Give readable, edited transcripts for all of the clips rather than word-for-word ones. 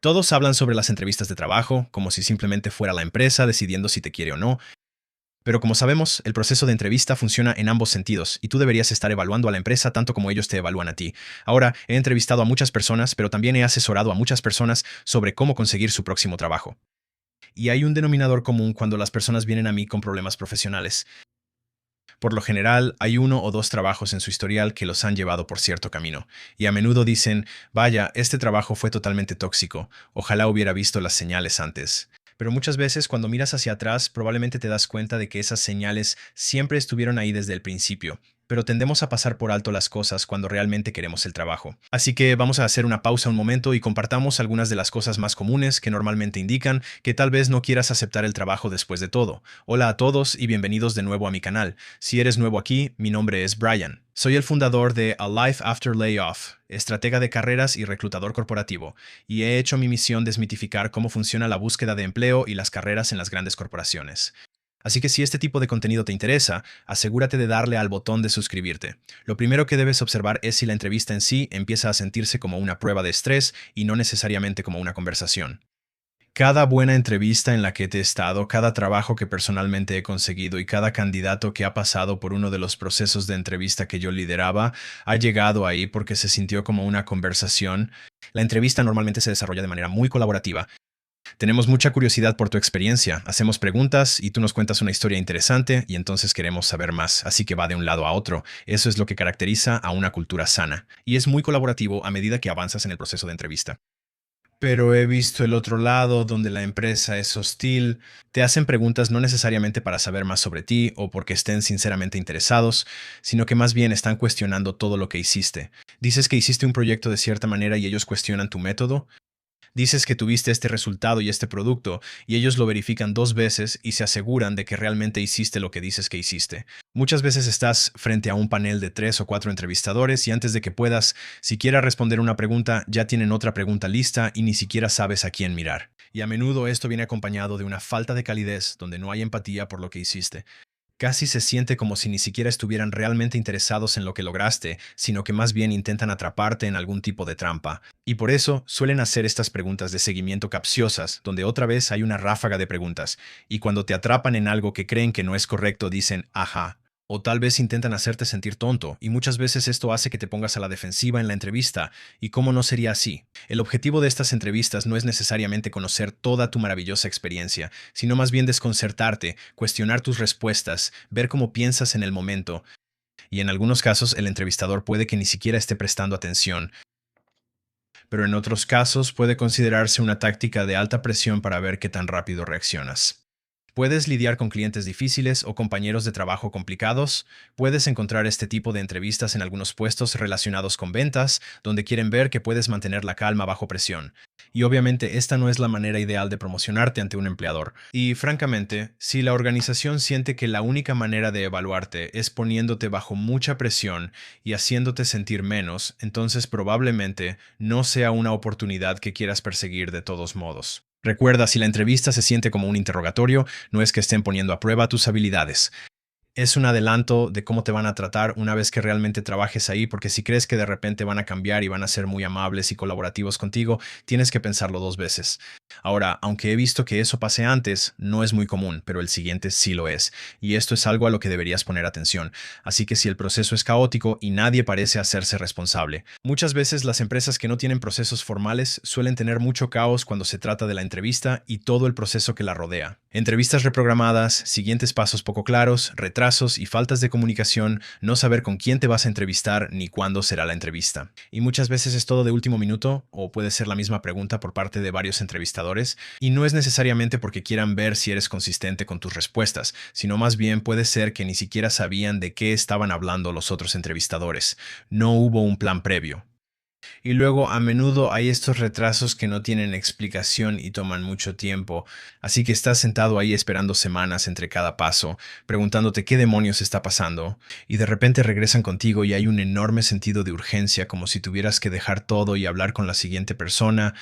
Todos hablan sobre las entrevistas de trabajo, como si simplemente fuera la empresa decidiendo si te quiere o no. Pero como sabemos, el proceso de entrevista funciona en ambos sentidos, y tú deberías estar evaluando a la empresa tanto como ellos te evalúan a ti. Ahora, he entrevistado a muchas personas, pero también he asesorado a muchas personas sobre cómo conseguir su próximo trabajo. Y hay un denominador común cuando las personas vienen a mí con problemas profesionales. Por lo general, hay uno o dos trabajos en su historial que los han llevado por cierto camino, y a menudo dicen, vaya, este trabajo fue totalmente tóxico, ojalá hubiera visto las señales antes. Pero muchas veces cuando miras hacia atrás probablemente te das cuenta de que esas señales siempre estuvieron ahí desde el principio, pero tendemos a pasar por alto las cosas cuando realmente queremos el trabajo. Así que vamos a hacer una pausa un momento y compartamos algunas de las cosas más comunes que normalmente indican que tal vez no quieras aceptar el trabajo después de todo. Hola a todos y bienvenidos de nuevo a mi canal. Si eres nuevo aquí, mi nombre es Brian. Soy el fundador de A Life After Layoff, estratega de carreras y reclutador corporativo, y he hecho mi misión desmitificar cómo funciona la búsqueda de empleo y las carreras en las grandes corporaciones. Así que si este tipo de contenido te interesa, asegúrate de darle al botón de suscribirte. Lo primero que debes observar es si la entrevista en sí empieza a sentirse como una prueba de estrés y no necesariamente como una conversación. Cada buena entrevista en la que he estado, cada trabajo que personalmente he conseguido y cada candidato que ha pasado por uno de los procesos de entrevista que yo lideraba, ha llegado ahí porque se sintió como una conversación. La entrevista normalmente se desarrolla de manera muy colaborativa. Tenemos mucha curiosidad por tu experiencia, hacemos preguntas y tú nos cuentas una historia interesante y entonces queremos saber más, así que va de un lado a otro. Eso es lo que caracteriza a una cultura sana, y es muy colaborativo a medida que avanzas en el proceso de entrevista. Pero he visto el otro lado, donde la empresa es hostil. Te hacen preguntas no necesariamente para saber más sobre ti o porque estén sinceramente interesados, sino que más bien están cuestionando todo lo que hiciste. Dices que hiciste un proyecto de cierta manera y ellos cuestionan tu método. Dices que tuviste este resultado y este producto, y ellos lo verifican dos veces y se aseguran de que realmente hiciste lo que dices que hiciste. Muchas veces estás frente a un panel de 3 o 4 entrevistadores y antes de que puedas siquiera responder una pregunta, ya tienen otra pregunta lista y ni siquiera sabes a quién mirar. Y a menudo esto viene acompañado de una falta de calidez donde no hay empatía por lo que hiciste. Casi se siente como si ni siquiera estuvieran realmente interesados en lo que lograste, sino que más bien intentan atraparte en algún tipo de trampa. Y por eso suelen hacer estas preguntas de seguimiento capciosas, donde otra vez hay una ráfaga de preguntas, y cuando te atrapan en algo que creen que no es correcto dicen ajá. O tal vez intentan hacerte sentir tonto, y muchas veces esto hace que te pongas a la defensiva en la entrevista, y cómo no sería así. El objetivo de estas entrevistas no es necesariamente conocer toda tu maravillosa experiencia, sino más bien desconcertarte, cuestionar tus respuestas, ver cómo piensas en el momento, y en algunos casos el entrevistador puede que ni siquiera esté prestando atención, pero en otros casos puede considerarse una táctica de alta presión para ver qué tan rápido reaccionas. Puedes lidiar con clientes difíciles o compañeros de trabajo complicados. Puedes encontrar este tipo de entrevistas en algunos puestos relacionados con ventas, donde quieren ver que puedes mantener la calma bajo presión. Y obviamente esta no es la manera ideal de promocionarte ante un empleador. Y francamente, si la organización siente que la única manera de evaluarte es poniéndote bajo mucha presión y haciéndote sentir menos, entonces probablemente no sea una oportunidad que quieras perseguir de todos modos. Recuerda, si la entrevista se siente como un interrogatorio, no es que estén poniendo a prueba tus habilidades. Es un adelanto de cómo te van a tratar una vez que realmente trabajes ahí, porque si crees que de repente van a cambiar y van a ser muy amables y colaborativos contigo, tienes que pensarlo dos veces. Ahora, aunque he visto que eso pase antes, no es muy común, pero el siguiente sí lo es, y esto es algo a lo que deberías poner atención. Así que si el proceso es caótico y nadie parece hacerse responsable. Muchas veces las empresas que no tienen procesos formales suelen tener mucho caos cuando se trata de la entrevista y todo el proceso que la rodea. Entrevistas reprogramadas, siguientes pasos poco claros, retrasos y faltas de comunicación, no saber con quién te vas a entrevistar ni cuándo será la entrevista. Y muchas veces es todo de último minuto, o puede ser la misma pregunta por parte de varios entrevistadores, y no es necesariamente porque quieran ver si eres consistente con tus respuestas, sino más bien puede ser que ni siquiera sabían de qué estaban hablando los otros entrevistadores. No hubo un plan previo. Y luego a menudo hay estos retrasos que no tienen explicación y toman mucho tiempo, así que estás sentado ahí esperando semanas entre cada paso, preguntándote qué demonios está pasando, y de repente regresan contigo y hay un enorme sentido de urgencia como si tuvieras que dejar todo y hablar con la siguiente persona.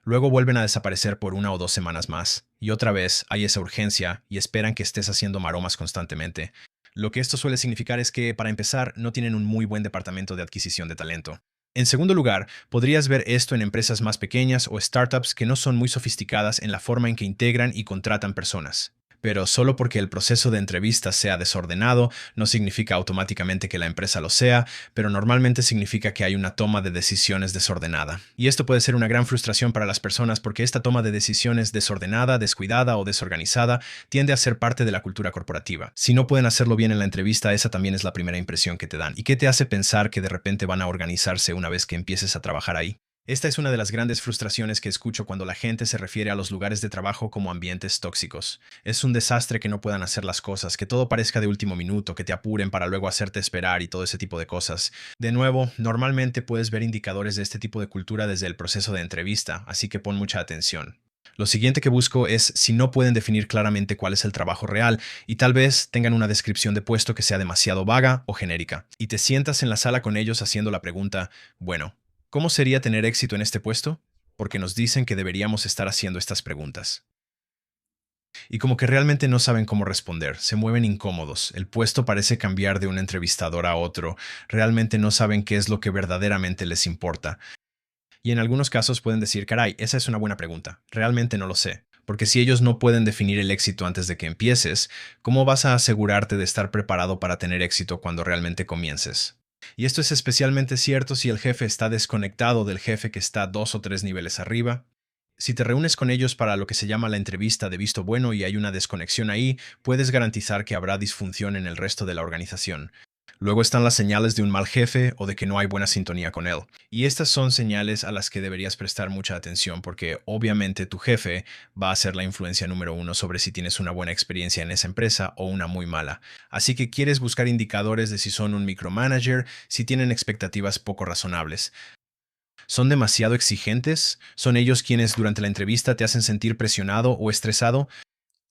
Luego vuelven a desaparecer por 1 o 2 semanas más, y otra vez hay esa urgencia y esperan que estés haciendo maromas constantemente. Lo que esto suele significar es que, para empezar, no tienen un muy buen departamento de adquisición de talento. En segundo lugar, podrías ver esto en empresas más pequeñas o startups que no son muy sofisticadas en la forma en que integran y contratan personas. Pero solo porque el proceso de entrevista sea desordenado, no significa automáticamente que la empresa lo sea, pero normalmente significa que hay una toma de decisiones desordenada. Y esto puede ser una gran frustración para las personas porque esta toma de decisiones desordenada, descuidada o desorganizada tiende a ser parte de la cultura corporativa. Si no pueden hacerlo bien en la entrevista, esa también es la primera impresión que te dan. ¿Y qué te hace pensar que de repente van a organizarse una vez que empieces a trabajar ahí? Esta es una de las grandes frustraciones que escucho cuando la gente se refiere a los lugares de trabajo como ambientes tóxicos. Es un desastre que no puedan hacer las cosas, que todo parezca de último minuto, que te apuren para luego hacerte esperar y todo ese tipo de cosas. De nuevo, normalmente puedes ver indicadores de este tipo de cultura desde el proceso de entrevista, así que pon mucha atención. Lo siguiente que busco es si no pueden definir claramente cuál es el trabajo real y tal vez tengan una descripción de puesto que sea demasiado vaga o genérica. Y te sientas en la sala con ellos haciendo la pregunta, bueno, ¿cómo sería tener éxito en este puesto? Porque nos dicen que deberíamos estar haciendo estas preguntas. Y como que realmente no saben cómo responder, se mueven incómodos, el puesto parece cambiar de un entrevistador a otro, realmente no saben qué es lo que verdaderamente les importa. Y en algunos casos pueden decir, caray, esa es una buena pregunta, realmente no lo sé. Porque si ellos no pueden definir el éxito antes de que empieces, ¿cómo vas a asegurarte de estar preparado para tener éxito cuando realmente comiences? Y esto es especialmente cierto si el jefe está desconectado del jefe que está 2 o 3 niveles arriba. Si te reúnes con ellos para lo que se llama la entrevista de visto bueno y hay una desconexión ahí, puedes garantizar que habrá disfunción en el resto de la organización. Luego están las señales de un mal jefe o de que no hay buena sintonía con él. Y estas son señales a las que deberías prestar mucha atención porque obviamente tu jefe va a ser la influencia número uno sobre si tienes una buena experiencia en esa empresa o una muy mala. Así que quieres buscar indicadores de si son un micromanager, si tienen expectativas poco razonables. ¿Son demasiado exigentes? ¿Son ellos quienes durante la entrevista te hacen sentir presionado o estresado?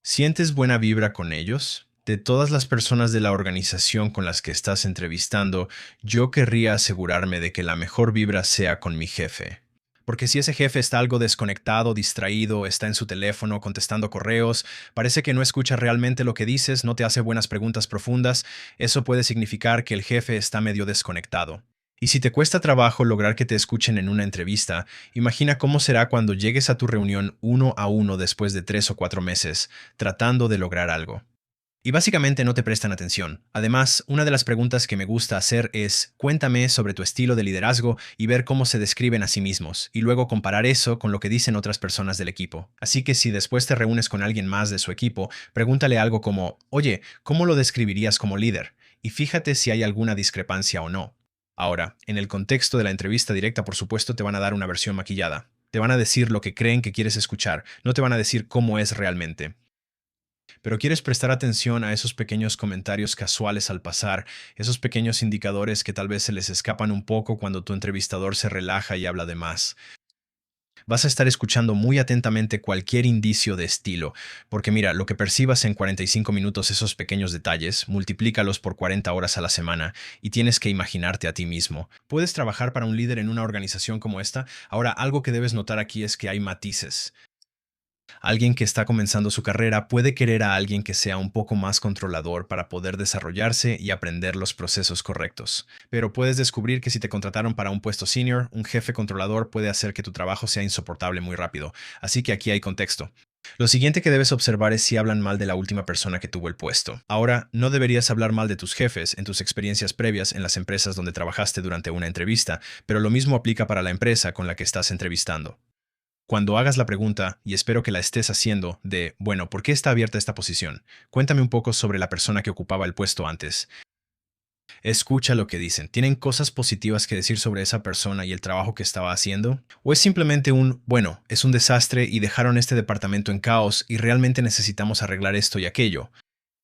¿Sientes buena vibra con ellos? De todas las personas de la organización con las que estás entrevistando, yo querría asegurarme de que la mejor vibra sea con mi jefe. Porque si ese jefe está algo desconectado, distraído, está en su teléfono contestando correos, parece que no escucha realmente lo que dices, no te hace buenas preguntas profundas, eso puede significar que el jefe está medio desconectado. Y si te cuesta trabajo lograr que te escuchen en una entrevista, imagina cómo será cuando llegues a tu reunión 1 a 1 después de 3 o 4 meses, tratando de lograr algo. Y básicamente no te prestan atención. Además, una de las preguntas que me gusta hacer es, cuéntame sobre tu estilo de liderazgo y ver cómo se describen a sí mismos, y luego comparar eso con lo que dicen otras personas del equipo. Así que si después te reúnes con alguien más de su equipo, pregúntale algo como, oye, ¿cómo lo describirías como líder? Y fíjate si hay alguna discrepancia o no. Ahora, en el contexto de la entrevista directa, por supuesto, te van a dar una versión maquillada. Te van a decir lo que creen que quieres escuchar, no te van a decir cómo es realmente. Pero quieres prestar atención a esos pequeños comentarios casuales al pasar, esos pequeños indicadores que tal vez se les escapan un poco cuando tu entrevistador se relaja y habla de más. Vas a estar escuchando muy atentamente cualquier indicio de estilo, porque mira, lo que percibas en 45 minutos esos pequeños detalles, multiplícalos por 40 horas a la semana y tienes que imaginarte a ti mismo. ¿Puedes trabajar para un líder en una organización como esta? Ahora, algo que debes notar aquí es que hay matices. Alguien que está comenzando su carrera puede querer a alguien que sea un poco más controlador para poder desarrollarse y aprender los procesos correctos. Pero puedes descubrir que si te contrataron para un puesto senior, un jefe controlador puede hacer que tu trabajo sea insoportable muy rápido. Así que aquí hay contexto. Lo siguiente que debes observar es si hablan mal de la última persona que tuvo el puesto. Ahora, no deberías hablar mal de tus jefes en tus experiencias previas en las empresas donde trabajaste durante una entrevista, pero lo mismo aplica para la empresa con la que estás entrevistando. Cuando hagas la pregunta, y espero que la estés haciendo, de, bueno, ¿por qué está abierta esta posición? Cuéntame un poco sobre la persona que ocupaba el puesto antes. Escucha lo que dicen. ¿Tienen cosas positivas que decir sobre esa persona y el trabajo que estaba haciendo? ¿O es simplemente un, bueno, es un desastre y dejaron este departamento en caos y realmente necesitamos arreglar esto y aquello?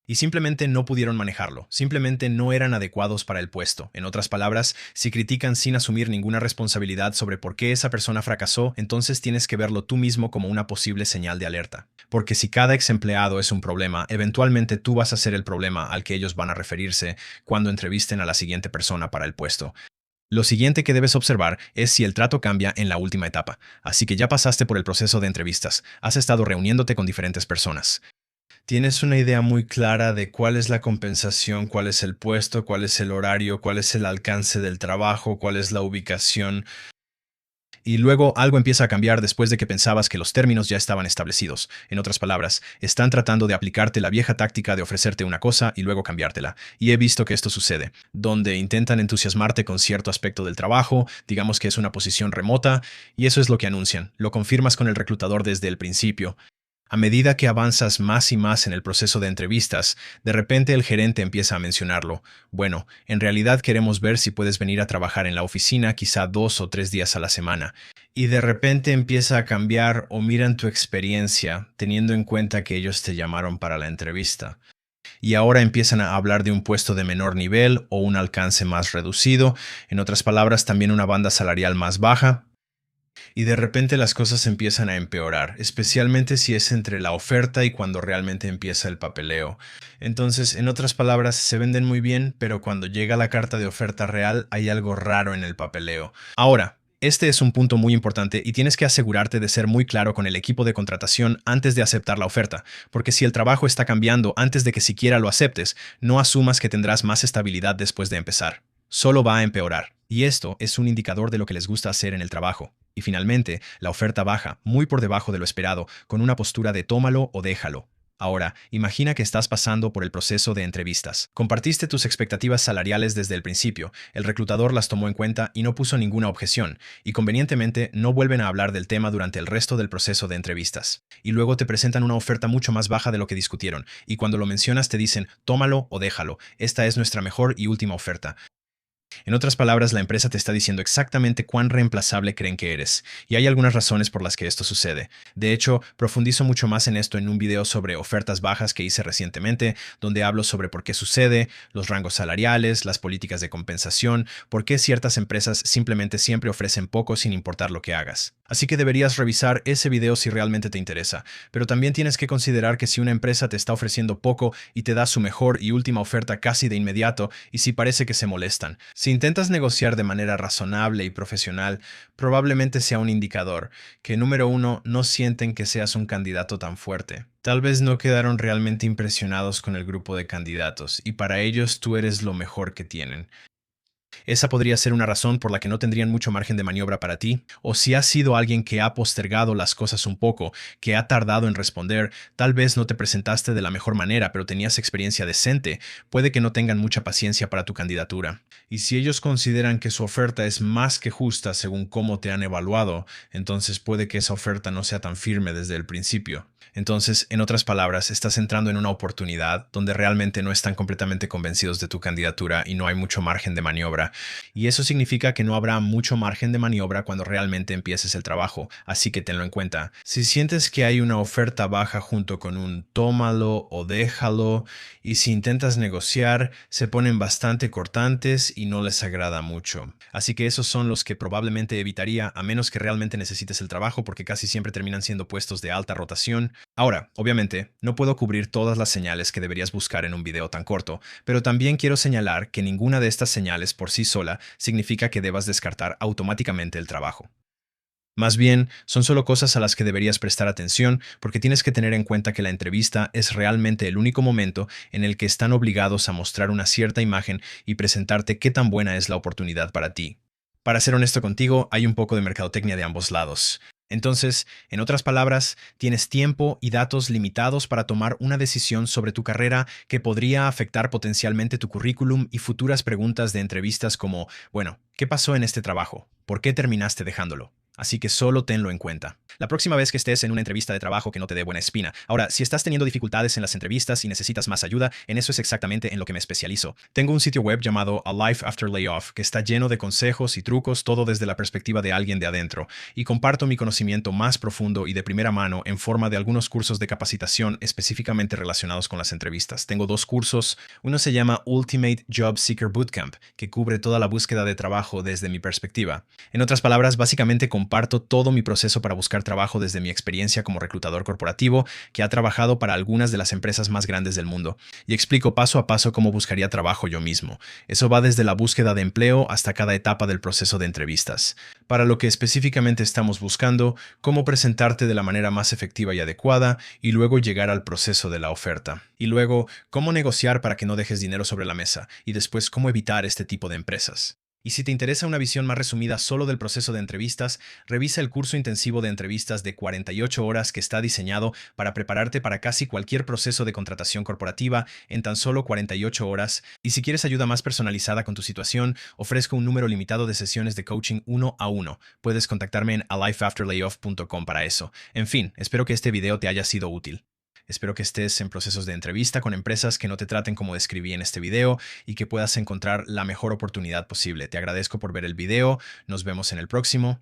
Y simplemente no pudieron manejarlo, simplemente no eran adecuados para el puesto. En otras palabras, si critican sin asumir ninguna responsabilidad sobre por qué esa persona fracasó, entonces tienes que verlo tú mismo como una posible señal de alerta. Porque si cada ex empleado es un problema, eventualmente tú vas a ser el problema al que ellos van a referirse cuando entrevisten a la siguiente persona para el puesto. Lo siguiente que debes observar es si el trato cambia en la última etapa. Así que ya pasaste por el proceso de entrevistas, has estado reuniéndote con diferentes personas. Tienes una idea muy clara de cuál es la compensación, cuál es el puesto, cuál es el horario, cuál es el alcance del trabajo, cuál es la ubicación. Y luego algo empieza a cambiar después de que pensabas que los términos ya estaban establecidos. En otras palabras, están tratando de aplicarte la vieja táctica de ofrecerte una cosa y luego cambiártela. Y he visto que esto sucede, donde intentan entusiasmarte con cierto aspecto del trabajo, digamos que es una posición remota, y eso es lo que anuncian. Lo confirmas con el reclutador desde el principio. A medida que avanzas más y más en el proceso de entrevistas, de repente el gerente empieza a mencionarlo. Bueno, en realidad queremos ver si puedes venir a trabajar en la oficina quizá 2 o 3 días a la semana. Y de repente empieza a cambiar o miran tu experiencia, teniendo en cuenta que ellos te llamaron para la entrevista. Y ahora empiezan a hablar de un puesto de menor nivel o un alcance más reducido, en otras palabras, también una banda salarial más baja. Y de repente las cosas empiezan a empeorar, especialmente si es entre la oferta y cuando realmente empieza el papeleo. Entonces, en otras palabras, se venden muy bien, pero cuando llega la carta de oferta real hay algo raro en el papeleo. Ahora, este es un punto muy importante y tienes que asegurarte de ser muy claro con el equipo de contratación antes de aceptar la oferta, porque si el trabajo está cambiando antes de que siquiera lo aceptes, no asumas que tendrás más estabilidad después de empezar. Solo va a empeorar. Y esto es un indicador de lo que les gusta hacer en el trabajo. Y finalmente, la oferta baja, muy por debajo de lo esperado, con una postura de tómalo o déjalo. Ahora, imagina que estás pasando por el proceso de entrevistas. Compartiste tus expectativas salariales desde el principio, el reclutador las tomó en cuenta y no puso ninguna objeción, y convenientemente no vuelven a hablar del tema durante el resto del proceso de entrevistas. Y luego te presentan una oferta mucho más baja de lo que discutieron, y cuando lo mencionas te dicen, tómalo o déjalo, esta es nuestra mejor y última oferta. En otras palabras, la empresa te está diciendo exactamente cuán reemplazable creen que eres, y hay algunas razones por las que esto sucede. De hecho, profundizo mucho más en esto en un video sobre ofertas bajas que hice recientemente, donde hablo sobre por qué sucede, los rangos salariales, las políticas de compensación, por qué ciertas empresas simplemente siempre ofrecen poco sin importar lo que hagas. Así que deberías revisar ese video si realmente te interesa, pero también tienes que considerar que si una empresa te está ofreciendo poco y te da su mejor y última oferta casi de inmediato, y si parece que se molestan. Si intentas negociar de manera razonable y profesional, probablemente sea un indicador que, número uno, no sienten que seas un candidato tan fuerte. Tal vez no quedaron realmente impresionados con el grupo de candidatos, y para ellos tú eres lo mejor que tienen. Esa podría ser una razón por la que no tendrían mucho margen de maniobra para ti, o si has sido alguien que ha postergado las cosas un poco, que ha tardado en responder, tal vez no te presentaste de la mejor manera, pero tenías experiencia decente, puede que no tengan mucha paciencia para tu candidatura. Y si ellos consideran que su oferta es más que justa según cómo te han evaluado, entonces puede que esa oferta no sea tan firme desde el principio. Entonces, en otras palabras, estás entrando en una oportunidad donde realmente no están completamente convencidos de tu candidatura y no hay mucho margen de maniobra. Y eso significa que no habrá mucho margen de maniobra cuando realmente empieces el trabajo, así que tenlo en cuenta. Si sientes que hay una oferta baja junto con un tómalo o déjalo, y si intentas negociar, se ponen bastante cortantes y no les agrada mucho. Así que esos son los que probablemente evitaría a menos que realmente necesites el trabajo porque casi siempre terminan siendo puestos de alta rotación. Ahora, obviamente, no puedo cubrir todas las señales que deberías buscar en un video tan corto, pero también quiero señalar que ninguna de estas señales por sí sola significa que debas descartar automáticamente el trabajo. Más bien, son solo cosas a las que deberías prestar atención porque tienes que tener en cuenta que la entrevista es realmente el único momento en el que están obligados a mostrar una cierta imagen y presentarte qué tan buena es la oportunidad para ti. Para ser honesto contigo, hay un poco de mercadotecnia de ambos lados. Entonces, en otras palabras, tienes tiempo y datos limitados para tomar una decisión sobre tu carrera que podría afectar potencialmente tu currículum y futuras preguntas de entrevistas como, bueno, ¿qué pasó en este trabajo? ¿Por qué terminaste dejándolo? Así que solo tenlo en cuenta. La próxima vez que estés en una entrevista de trabajo que no te dé buena espina. Ahora, si estás teniendo dificultades en las entrevistas y necesitas más ayuda, en eso es exactamente en lo que me especializo. Tengo un sitio web llamado A Life After Layoff, que está lleno de consejos y trucos, todo desde la perspectiva de alguien de adentro, y comparto mi conocimiento más profundo y de primera mano en forma de algunos cursos de capacitación específicamente relacionados con las entrevistas. Tengo 2 cursos. Uno se llama Ultimate Job Seeker Bootcamp, que cubre toda la búsqueda de trabajo desde mi perspectiva. En otras palabras, básicamente comparto comparto todo mi proceso para buscar trabajo desde mi experiencia como reclutador corporativo, que ha trabajado para algunas de las empresas más grandes del mundo, y explico paso a paso cómo buscaría trabajo yo mismo. Eso va desde la búsqueda de empleo hasta cada etapa del proceso de entrevistas. Para lo que específicamente estamos buscando, cómo presentarte de la manera más efectiva y adecuada, y luego llegar al proceso de la oferta. Y luego, cómo negociar para que no dejes dinero sobre la mesa, y después cómo evitar este tipo de empresas. Y si te interesa una visión más resumida solo del proceso de entrevistas, revisa el curso intensivo de entrevistas de 48 horas que está diseñado para prepararte para casi cualquier proceso de contratación corporativa en tan solo 48 horas. Y si quieres ayuda más personalizada con tu situación, ofrezco un número limitado de sesiones de coaching 1 a 1. Puedes contactarme en alifeafterlayoff.com para eso. En fin, espero que este video te haya sido útil. Espero que estés en procesos de entrevista con empresas que no te traten como describí en este video y que puedas encontrar la mejor oportunidad posible. Te agradezco por ver el video. Nos vemos en el próximo.